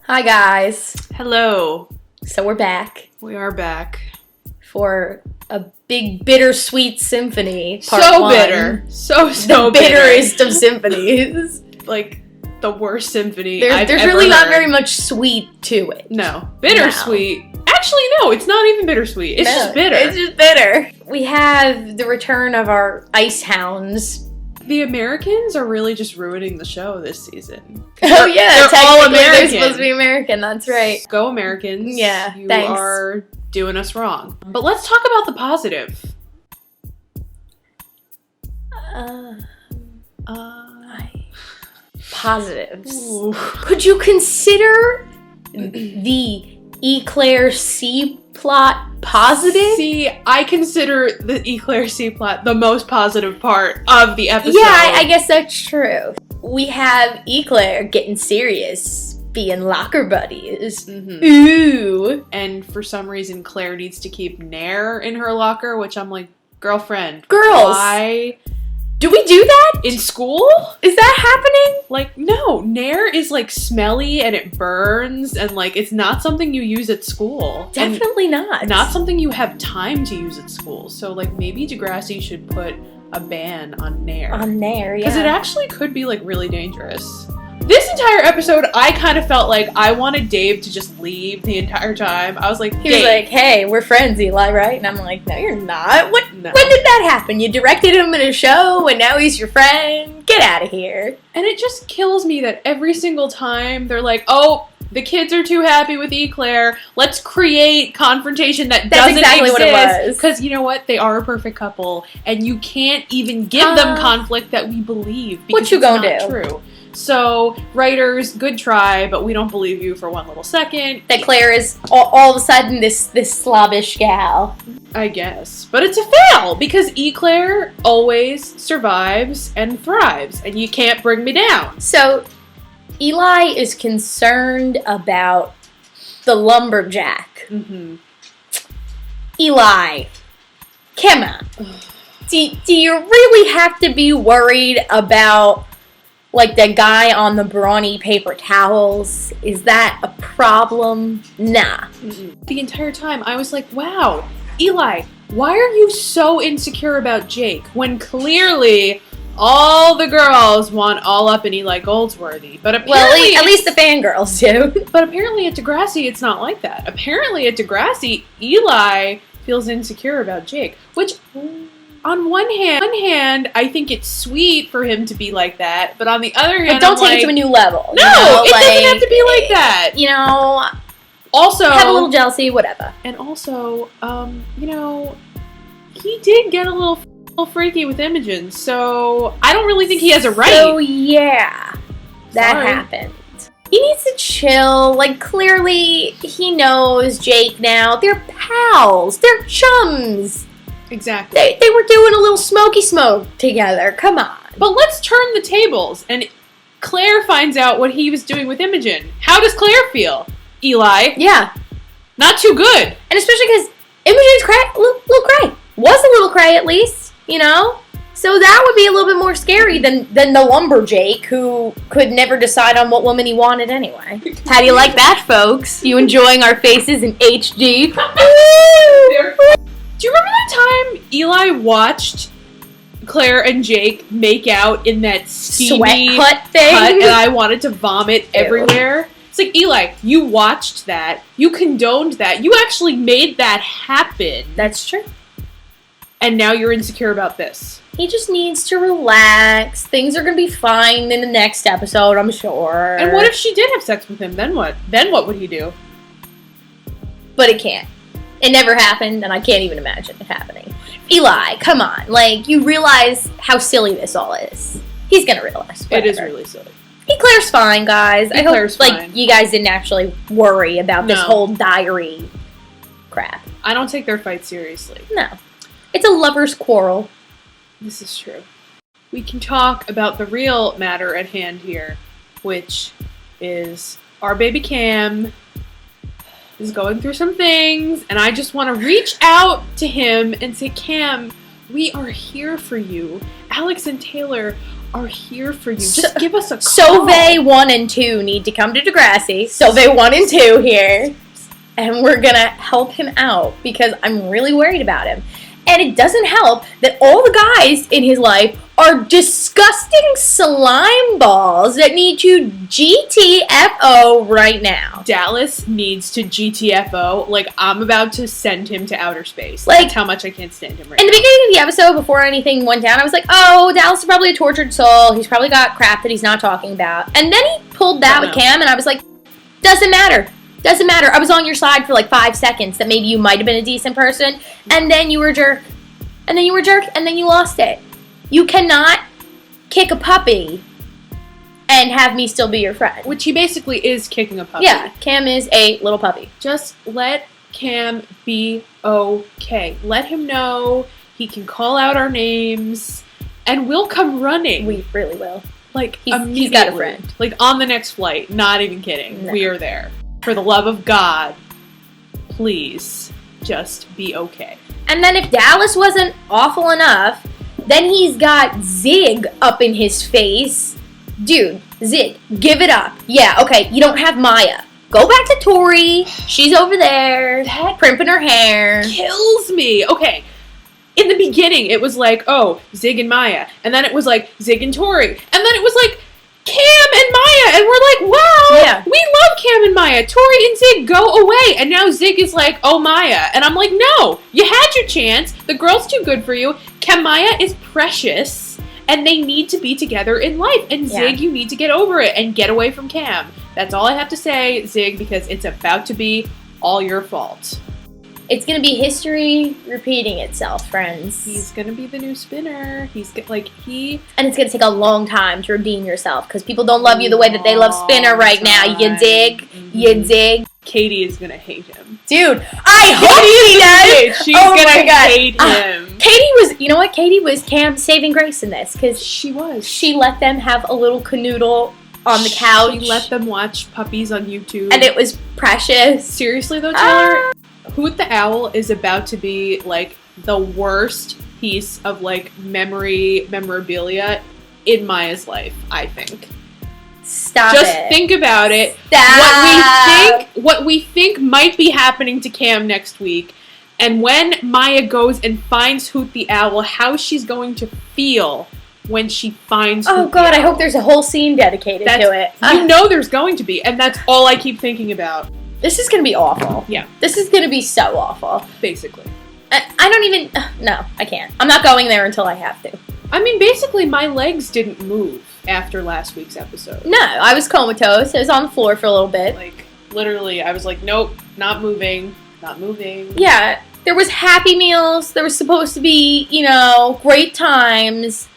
Hi guys. Hello. So we're back We are back. for a big Bittersweet Symphony. Part So one. bitter. So The bitter. bitterest of symphonies. Like the worst symphony There's I've ever really not heard. very much sweet to it. No. Bittersweet. Actually, no, it's not even bittersweet. It's just bitter. It's just bitter. We have the return of our ice hounds. The Americans are really just ruining the show this season. Oh yeah, they're all technically American. They're supposed to be American, that's right. Go Americans. Yeah, You thanks. are doing us wrong. But let's talk about the positive. Positives. Ooh. Could you consider the Eclair C plot positive? See, I consider the Eclair C plot the most positive part of the episode. Yeah, I guess that's true. We have Eclair getting serious, being locker buddies. Mhm. Ooh. And for some reason, Claire needs to keep Nair in her locker, which I'm like, girlfriend. Girls. Why? Do we do that? In school? Is that happening? Like, no. Nair is like smelly and it burns and like it's not something you use at school. Definitely not. And not something you have time to use at school. So like maybe Degrassi should put a ban on Nair. on there, yeah. Because it actually could be like really dangerous. This entire episode, I kind of felt like I wanted Dave to just leave the entire time. I was like, He was like, hey, we're friends, Eli, right? And I'm like, no, you're not. What? No. When did that happen? You directed him in a show and now he's your friend? Get out of here. And it just kills me that every single time they're like, oh, the kids are too happy with Eclair. Let's create confrontation that That's doesn't exactly exist. what it was. Because you know what? They are a perfect couple. And you can't even give them conflict that we believe. Because What you it's gonna not do? True. So, writers, good try, but we don't believe you for one little second. That Claire is all of a sudden this slobbish gal. I guess. But it's a fail, because Eclair always survives and thrives, and you can't bring me down. So, Eli is concerned about the lumberjack. Mm-hmm. Eli, come on. Do you really have to be worried about, like, the guy on the brawny paper towels? Is that a problem? Nah. The entire time, I was like, wow, Eli, why are you so insecure about Jake when clearly all the girls want all up in Eli Goldsworthy? But apparently, Well, at least the fangirls do. But apparently at Degrassi, it's not like that. Apparently at Degrassi, Eli feels insecure about Jake, which, on one hand, I think it's sweet for him to be like that. But on the other hand, But don't I'm take it to a new level. No, you know? it doesn't have to be like that. You know, Also, have a little jealousy, whatever. and also, you know, he did get a little freaky with Imogen, so I don't really think he has a right. So, yeah, that Sorry. happened. He needs to chill. Like, clearly, he knows Jake now. They're pals. They're chums. Exactly. They were doing a little smoky smoke together. Come on. But let's turn the tables, and Claire finds out what he was doing with Imogen. How does Claire feel? Eli? Yeah. Not too good. And especially because Imogen's little cray. Was a little cray, at least, you know? So that would be a little bit more scary than the lumberjake who could never decide on what woman he wanted anyway. How do you like that, folks? You enjoying our faces in HD? Do you remember that time Eli watched Claire and Jake make out in that steamy Sweat cut thing? and I wanted to vomit everywhere? It's like, Eli, you watched that. You condoned that. You actually made that happen. That's true. And now you're insecure about this. He just needs to relax. Things are going to be fine in the next episode, I'm sure. And what if she did have sex with him? Then what? Then what would he do? But it can't. It never happened, and I can't even imagine it happening. Eli, come on. Like, you realize how silly this all is. He's going to realize. It is Whatever. really silly. Eclair's fine, guys. I Eclair's hope, fine. you guys didn't actually worry about this No. whole diary crap. I don't take their fight seriously. No. It's a lover's quarrel. This is true. We can talk about the real matter at hand here, which is our baby Cam is going through some things, and I just want to reach out to him and say, Cam, We are here for you. Alex and Taylor are here for you. Just give us a call. Sauve 1 and 2 need to come to Degrassi. Sauve 1 and 2 here. And we're going to help him out because I'm really worried about him. And it doesn't help that all the guys in his life are disgusting slime balls that need to GTFO right now. Dallas needs to GTFO. Like, I'm about to send him to outer space. Like, that's how much I can't stand him right in now. the beginning of the episode, before anything went down, I was like, oh, Dallas is probably a tortured soul. He's probably got crap that he's not talking about. And then he pulled that with Cam, and I was like, doesn't matter. Doesn't matter. I was on your side for like 5 seconds that maybe you might have been a decent person, and then you were a jerk. And then you were a jerk, and then you lost it. You cannot kick a puppy and have me still be your friend. Which he basically is kicking a puppy. Yeah, Cam is a little puppy. Just let Cam be okay. Let him know he can call out our names, and we'll come running. We really will. Like, he's got a friend. Like, on the next flight. Not even kidding. No. We are there. For the love of God, please just be okay. And then if Dallas wasn't awful enough, then he's got Zig up in his face. Dude, Zig, give it up. Yeah, okay, you don't have Maya. Go back to Tori. She's over there, primping her hair. Kills me. Okay, in the beginning, it was like, oh, Zig and Maya. And then it was like, Zig and Tori. And then it was like, Cam and Maya. And we're like, wow, we love Cam and Maya. Tori and Zig, go away. And now Zig is like, oh, Maya. And I'm like, no, you had your chance. The girl's too good for you. Cam Maya is precious. And they need to be together in life. And Zig, you need to get over it and get away from Cam. That's all I have to say, Zig, because it's about to be all your fault. It's going to be history repeating itself, friends. He's going to be the new Spinner. And it's going to take a long time to redeem yourself because people don't love you the way that they love Spinner right now. You dig? Mm-hmm. You dig? Katie is going to hate him. Dude, I hope she does. She's going to hate him. Katie was, you know what? Katie was Cam's saving grace in this because she was. She let them have a little canoodle on the couch. She let them watch puppies on YouTube. And it was precious. Seriously though, Taylor, Hoot the Owl is about to be like the worst piece of like memorabilia in Maya's life, I think. Stop Just it. think about it. Stop. What we think might be happening to Cam next week, and when Maya goes and finds Hoot the Owl, how she's going to feel when she finds Hoot the God, Owl. I hope there's a whole scene dedicated to it. You know there's going to be, and that's all I keep thinking about. This is going to be awful. Yeah. This is going to be so awful. Basically. I don't even... No, I can't. I'm not going there until I have to. I mean, basically, my legs didn't move after last week's episode. No, I was comatose. I was on the floor for a little bit. Like, literally, I was like, nope, not moving. Not moving. Yeah, there was Happy Meals. There was supposed to be, great times.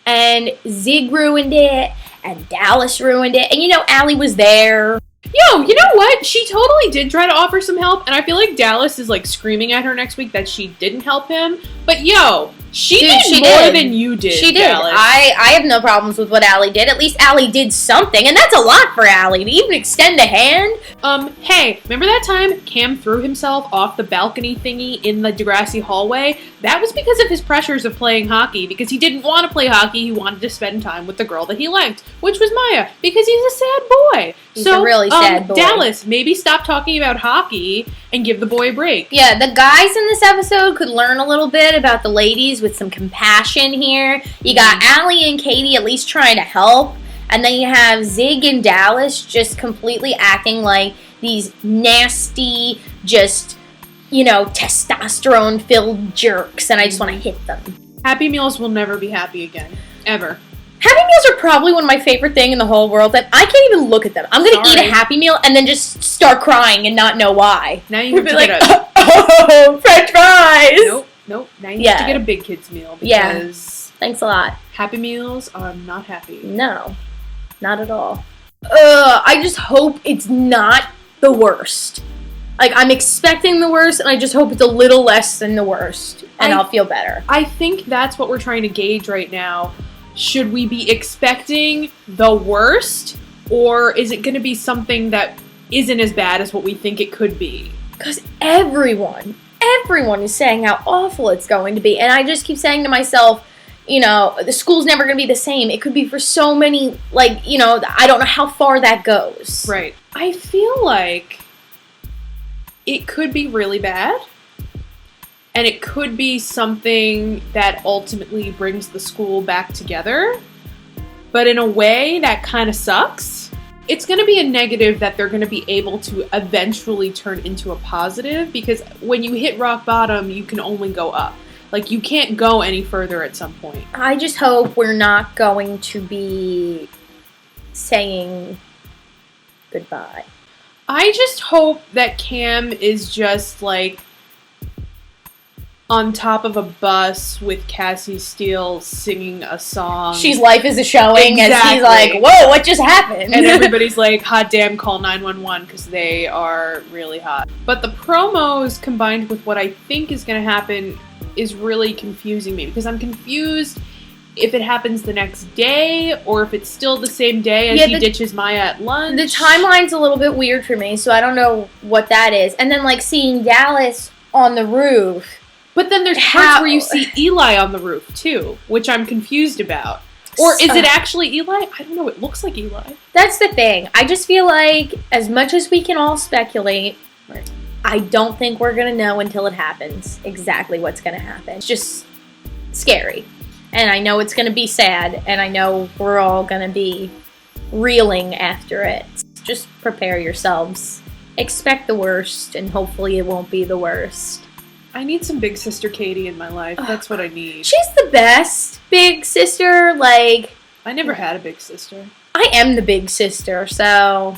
And Zig ruined it. And Dallas ruined it. And, Allie was there. Yo, you know what? She totally did try to offer some help, and I feel like Dallas is like screaming at her next week that she didn't help him. But yo, she did more than you did. She did. Dallas. I have no problems with what Allie did. At least Allie did something, and that's a lot for Allie to even extend a hand. Hey, remember that time Cam threw himself off the balcony thingy in the Degrassi hallway? That was because of his pressures of playing hockey, because he didn't want to play hockey, he wanted to spend time with the girl that he liked, which was Maya, because he's a sad boy. He's a really sad boy. Dallas, maybe stop talking about hockey and give the boy a break. Yeah, the guys in this episode could learn a little bit about the ladies with some compassion here. You got Allie and Katie at least trying to help. And then you have Zig and Dallas just completely acting like these nasty, just, testosterone-filled jerks. And I just want to hit them. Happy Meals will never be happy again. Ever. Happy Meals are probably one of my favorite things in the whole world that I can't even look at them. I'm going to eat a Happy Meal and then just start crying and not know why. Now you have to like, get a... oh, French fries! Nope. Now you have to get a Big Kids meal because... Thanks a lot. Happy Meals are not happy. No. Not at all. I just hope it's not the worst. Like, I'm expecting the worst, and I just hope it's a little less than the worst, and I'll feel better. I think that's what we're trying to gauge right now. Should we be expecting the worst, or is it going to be something that isn't as bad as what we think it could be? Because everyone everyone is saying how awful it's going to be. And I just keep saying to myself, you know, the school's never going to be the same. It could be for so many, like, you know, I don't know how far that goes. Right. I feel like it could be really bad. And it could be something that ultimately brings the school back together. But in a way that kind of sucks. It's going to be a negative that they're going to be able to eventually turn into a positive. Because when you hit rock bottom, you can only go up. Like, you can't go any further at some point. I just hope we're not going to be saying goodbye. I just hope that Cam is just, like, on top of a bus with Cassie Steele singing a song. She's life is a showing, and he's like, whoa, what just happened? And everybody's like, hot damn, call 911, because they are really hot. But the promos combined with what I think is going to happen is really confusing me, because I'm confused if it happens the next day or if it's still the same day as he ditches Maya at lunch. The timeline's a little bit weird for me, so I don't know what that is. And then, like, seeing Dallas on the roof. But then there's parts where you see Eli on the roof, too, which I'm confused about. Or is it actually Eli? I don't know. It looks like Eli. That's the thing. I just feel like, as much as we can all speculate, I don't think we're going to know until it happens exactly what's going to happen. It's just scary. And I know it's going to be sad, and I know we're all going to be reeling after it. Just prepare yourselves. Expect the worst, and hopefully it won't be the worst. I need some big sister Katie in my life. That's what I need. She's the best big sister. Like, I never had a big sister. I am the big sister, so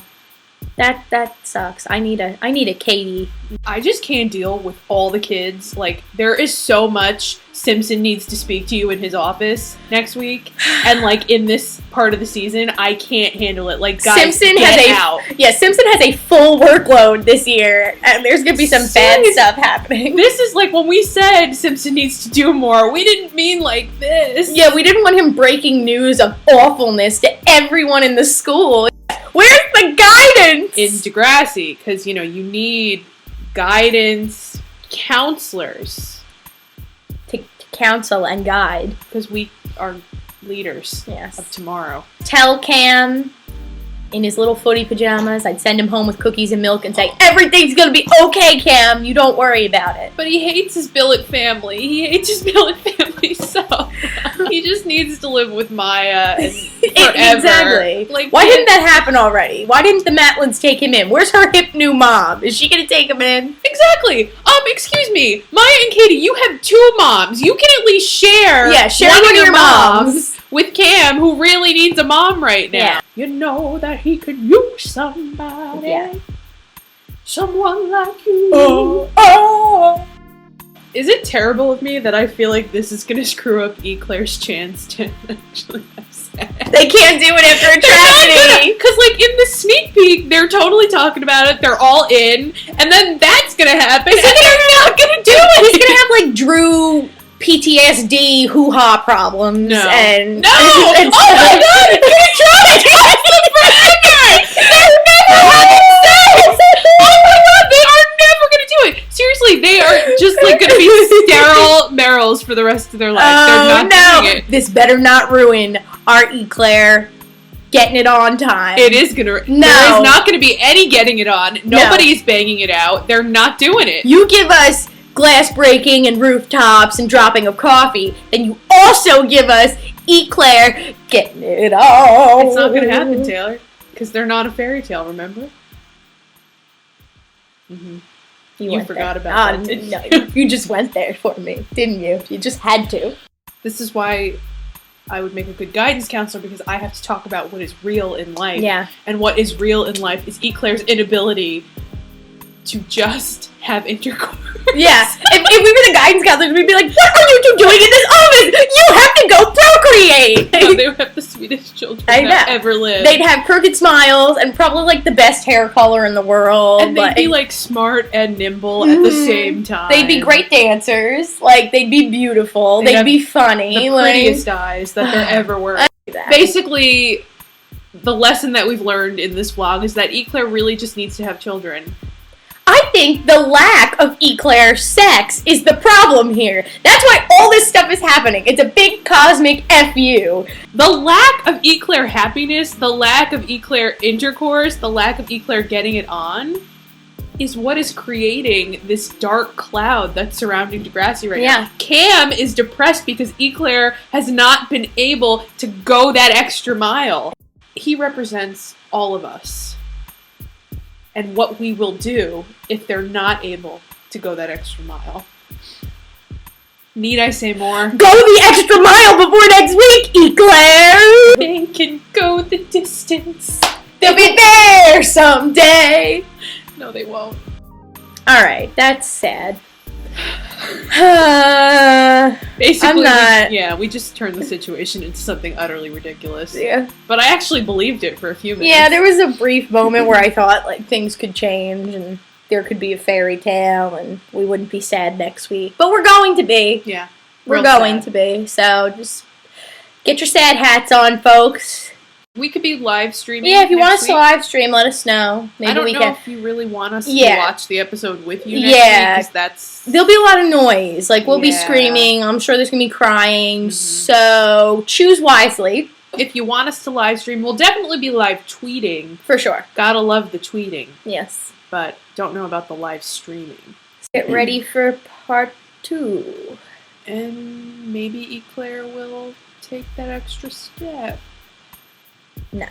that sucks. I need a Katie. I just can't deal with all the kids. Like, there is so much Simpson needs to speak to you in his office next week, and like in this part of the season, I can't handle it. Like, guys, Simpson has a full workload this year, and there's gonna be some bad stuff happening. This is like when we said Simpson needs to do more. We didn't mean like this. Yeah, we didn't want him breaking news of awfulness to everyone in the school. Where's the guidance in Degrassi? Because, you know, you need guidance counselors to counsel and guide, because we are leaders of tomorrow. Tell Cam in his little footy pajamas, I'd send him home with cookies and milk and say, everything's gonna be okay, Cam, you don't worry about it. But he hates his billet family. He hates his billet family, so he just needs to live with Maya and forever. Exactly. Like, why didn't that happen already? Why didn't the Matlins take him in? Where's her hip new mom? Is she gonna take him in? Exactly. Excuse me, Maya and Katie, you have two moms. You can at least share one of your moms with Cam, who really needs a mom right now. Yeah. You know that he could use somebody. Yeah. Someone like you. Is it terrible of me that I feel like this is going to screw up Eclair's chance to actually have sex? They can't do it after a tragedy. Because, like, in the sneak peek, they're totally talking about it. They're all in. And then that's going to happen. And they're not going to do it. He's going to have, like, Drew PTSD hoo-ha problems. No. And oh my god! It's going to traumatize them forever! They're never having sex! Oh my god! They are never going to do it! Seriously, they are just, like, going to be sterile Merrills for the rest of their life. They're not doing it. This better not ruin our Eclair getting it on time. It is going to... No. There is not going to be any getting it on. Nobody's banging it out. They're not doing it. You give us glass breaking and rooftops and dropping of coffee, then you also give us Eclair getting it on. It's not going to happen, Taylor. Because they're not a fairy tale, remember? Mm-hmm. You forgot about that, didn't you? No, you just went there for me, didn't you? You just had to. This is why I would make a good guidance counselor, because I have to talk about what is real in life. Yeah. And what is real in life is Eclair's inability to just have intercourse. Yeah. If we were the guidance counselors, we'd be like, what are you two doing in this office? You have to go procreate! No, they would have the sweetest children that ever lived. They'd have crooked smiles and probably, like, the best hair color in the world. And they'd be, like, smart and nimble at the same time. They'd be great dancers. Like, they'd be beautiful. They'd be funny. The prettiest eyes that there ever were. Basically, the lesson that we've learned in this vlog is that Eclair really just needs to have children. I think the lack of Eclair sex is the problem here. That's why all this stuff is happening. It's a big cosmic FU. The lack of Eclair happiness, the lack of Eclair intercourse, the lack of Eclair getting it on is what is creating this dark cloud that's surrounding Degrassi right now. Cam is depressed because Eclair has not been able to go that extra mile. He represents all of us and what we will do if they're not able to go that extra mile. Need I say more? Go the extra mile before next week, Eclair! They can go the distance. They'll be there someday! No, they won't. Alright, that's sad. Basically, I'm not. we just turned the situation into something utterly ridiculous. Yeah. But I actually believed it for a few minutes. Yeah, there was a brief moment where I thought, like, things could change and there could be a fairy tale and we wouldn't be sad next week. But we're going to be. Yeah. We're going to be. So just get your sad hats on, folks. We could be live streaming. Yeah, if you want us next to week. live stream, let us know. Maybe I don't we know can. if you really want us to Yeah. watch the episode with you next week, because that's... There'll be a lot of noise. Like, we'll be Yeah. screaming. I'm sure there's going to be crying. So choose wisely. If you want us to live stream, we'll definitely be live tweeting. For sure. Gotta love the tweeting. Yes. But don't know about the live streaming. Get ready for part 2. And maybe Eclair will take that extra step. No.